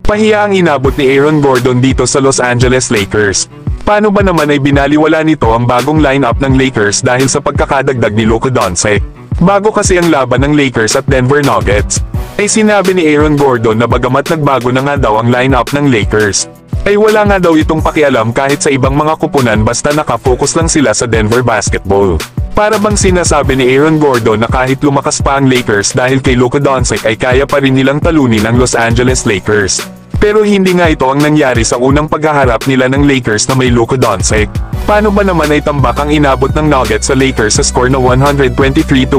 Pahiya ang inabot ni Aaron Gordon dito sa Los Angeles Lakers. Paano ba naman ay binaliwala nito ang bagong lineup ng Lakers dahil sa pagkakadagdag ni Luka Doncic? Bago kasi ang laban ng Lakers at Denver Nuggets, ay sinabi ni Aaron Gordon na bagamat nagbago na nga daw ang lineup ng Lakers, ay wala nga daw itong pakialam kahit sa ibang mga kupunan basta nakafocus lang sila sa Denver basketball. Para bang sinasabi ni Aaron Gordon na kahit lumakas pa ang Lakers dahil kay Luka Doncic ay kaya pa rin nilang talunin ang Los Angeles Lakers. Pero hindi nga ito ang nangyari sa unang paghaharap nila ng Lakers na may Luka Doncic. Paano ba naman ay tambak ang inabot ng Nuggets sa Lakers sa score na 123-100?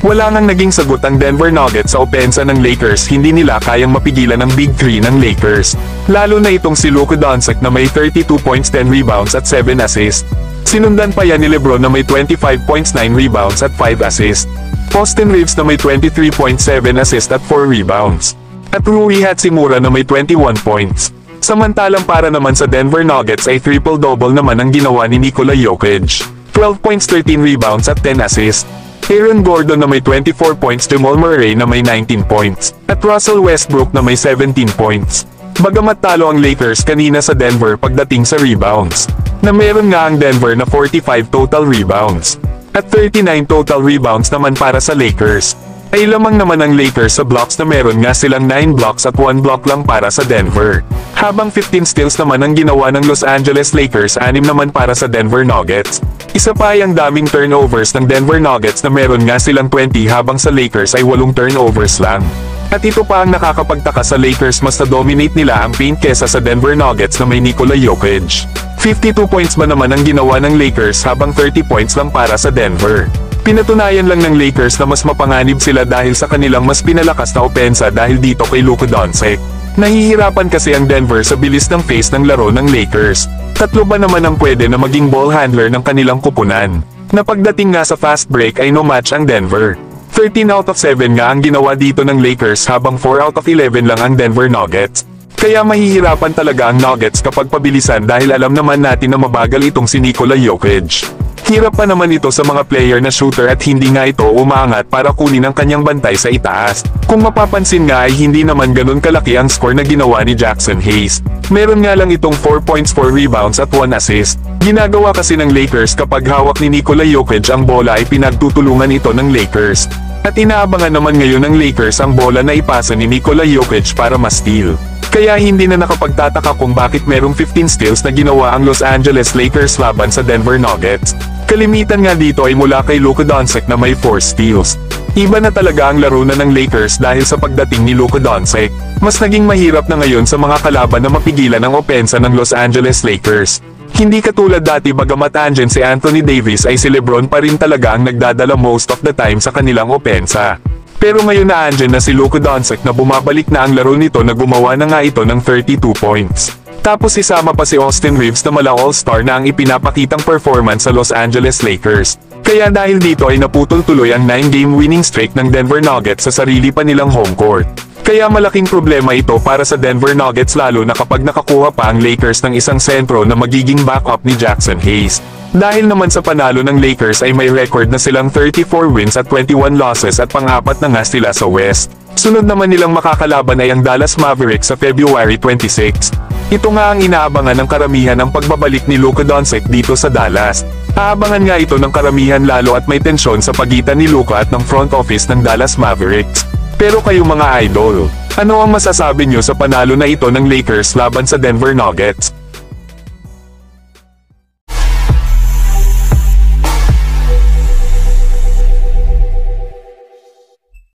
Wala ngang naging sagot ang Denver Nuggets sa opensa ng Lakers, hindi nila kayang mapigilan ang Big 3 ng Lakers. Lalo na itong si Luka Doncic na may 32 points, 10 rebounds at 7 assists. Sinundan pa yan ni LeBron na may 25 points, 9 rebounds at 5 assists. Austin Reeves na may 23.7 assists at 4 rebounds. At Rui Hachimura na may 21 points. Samantalang para naman sa Denver Nuggets ay triple-double naman ang ginawa ni Nikola Jokic. 12 points, 13 rebounds at 10 assists. Aaron Gordon na may 24 points, Jamal Murray na may 19 points. At Russell Westbrook na may 17 points. Bagamat talo ang Lakers kanina sa Denver pagdating sa rebounds, na meron nga ang Denver na 45 total rebounds. At 39 total rebounds naman para sa Lakers. Ay lamang naman ang Lakers sa blocks na meron nga silang 9 blocks at 1 block lang para sa Denver. Habang 15 steals naman ang ginawa ng Los Angeles Lakers, 6 naman para sa Denver Nuggets. Isa pa ay ang daming turnovers ng Denver Nuggets na meron nga silang 20 habang sa Lakers ay 8 turnovers lang. At ito pa ang nakakapagtaka sa Lakers, mas na-dominate nila ang paint kesa sa Denver Nuggets na may Nikola Jokic. 52 points ba naman ang ginawa ng Lakers habang 30 points lang para sa Denver. Pinatunayan lang ng Lakers na mas mapanganib sila dahil sa kanilang mas pinalakas na opensa dahil dito kay Luka Doncic. Nahihirapan kasi ang Denver sa bilis ng pace ng laro ng Lakers. 3 ba naman ang pwede na maging ball handler ng kanilang kupunan? Na pagdating nga sa fast break ay no match ang Denver. 13 out of 7 nga ang ginawa dito ng Lakers habang 4 out of 11 lang ang Denver Nuggets. Kaya mahihirapan talaga ang Nuggets kapag pabilisan dahil alam naman natin na mabagal itong si Nikola Jokic. Hirap pa naman ito sa mga player na shooter at hindi nga ito umaangat para kunin ang kanyang bantay sa itaas. Kung mapapansin nga ay hindi naman ganun kalaki ang score na ginawa ni Jackson Hayes. Meron nga lang itong 4 points, 4 rebounds at 1 assist. Ginagawa kasi ng Lakers kapag hawak ni Nikola Jokic ang bola ay pinagtutulungan ito ng Lakers. At inaabangan naman ngayon ng Lakers ang bola na ipasa ni Nikola Jokic para ma-steal. Kaya hindi na nakapagtataka kung bakit merong 15 steals na ginawa ang Los Angeles Lakers laban sa Denver Nuggets. Kalimitan nga dito ay mula kay Luka Doncic na may 4 steals. Iba na talaga ang laro na ng Lakers dahil sa pagdating ni Luka Doncic. Mas naging mahirap na ngayon sa mga kalaban na mapigilan ang opensa ng Los Angeles Lakers. Hindi katulad dati, bagamat andyan si Anthony Davis ay si LeBron pa rin talaga ang nagdadala most of the time sa kanilang opensa. Pero ngayon na andyan na si Luka Doncic na bumabalik na ang laro nito na gumawa na nga ito ng 32 points. Tapos isama pa si Austin Reeves na mala all-star na ang ipinapakitang performance sa Los Angeles Lakers. Kaya dahil dito ay naputol tuloy ang 9-game winning streak ng Denver Nuggets sa sarili pa nilang home court. Kaya malaking problema ito para sa Denver Nuggets lalo na kapag nakakuha pa ang Lakers ng isang sentro na magiging backup ni Jackson Hayes. Dahil naman sa panalo ng Lakers ay may record na silang 34 wins at 21 losses at pang-apat na nga sila sa West. Sunod naman nilang makakalaban ay ang Dallas Mavericks sa February 26. Ito nga ang inaabangan ng karamihan ang pagbabalik ni Luka Doncic dito sa Dallas. Aabangan nga ito ng karamihan lalo at may tensyon sa pagitan ni Luka at ng front office ng Dallas Mavericks. Pero kayo mga idol, ano ang masasabi nyo sa panalo na ito ng Lakers laban sa Denver Nuggets?